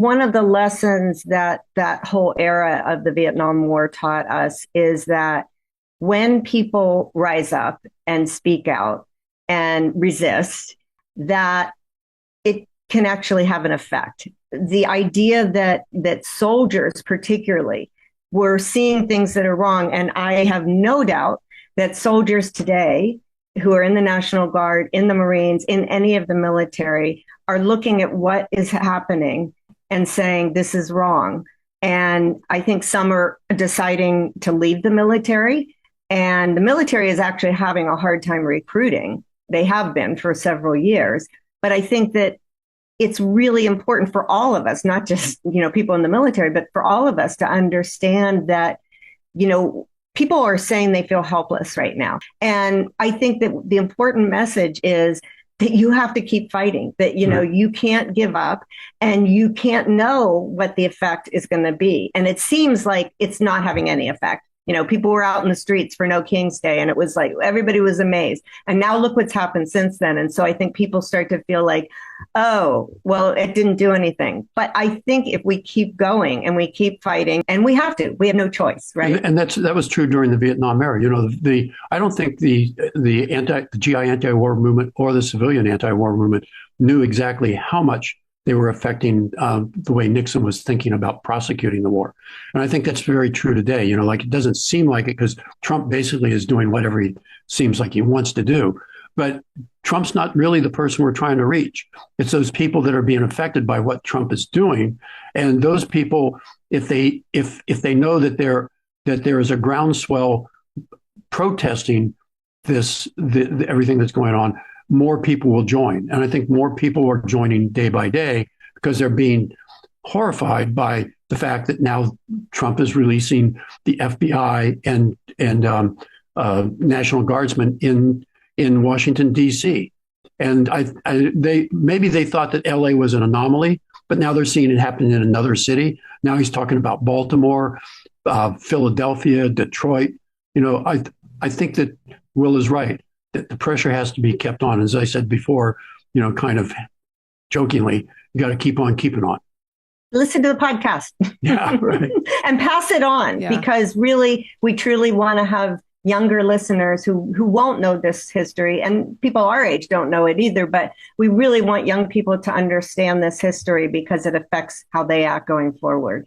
one of the lessons that that whole era of the Vietnam War taught us is that when people rise up and speak out and resist, that it can actually have an effect. The idea that soldiers particularly were seeing things that are wrong, and I have no doubt that soldiers today who are in the National Guard, in the Marines, in any of the military, are looking at what is happening and saying this is wrong. And I think some are deciding to leave the military, and the military is actually having a hard time recruiting. They have been for several years. But I think that it's really important for all of us, not just, people in the military, but for all of us to understand that, people are saying they feel helpless right now. And I think that the important message is that you have to keep fighting, that, you can't give up and you can't know what the effect is going to be. And it seems like it's not having any effect. People were out in the streets for No King's Day, and it was like everybody was amazed. And now look what's happened since then. And so I think people start to feel like, oh, well, it didn't do anything. But I think if we keep going and we keep fighting, and we have no choice, right? And that was true during the Vietnam era. I don't think the GI anti-war movement or the civilian anti-war movement knew exactly how much they were affecting the way Nixon was thinking about prosecuting the war. And I think that's very true today. It doesn't seem like it because Trump basically is doing whatever he seems like he wants to do. But Trump's not really the person we're trying to reach. It's those people that are being affected by what Trump is doing. And those people, if they know that there is a groundswell protesting everything that's going on, more people will join. And I think more people are joining day by day because they're being horrified by the fact that now Trump is releasing the FBI and National Guardsmen in Washington, D.C. And they thought that L.A. was an anomaly, but now they're seeing it happen in another city. Now he's talking about Baltimore, Philadelphia, Detroit. I think that Will is right, that the pressure has to be kept on. As I said before, kind of jokingly, you got to keep on keeping on. Listen to the podcast. Yeah, right. And pass it on, because really, we truly want to have younger listeners who won't know this history, and people our age don't know it either, but we really want young people to understand this history because it affects how they act going forward.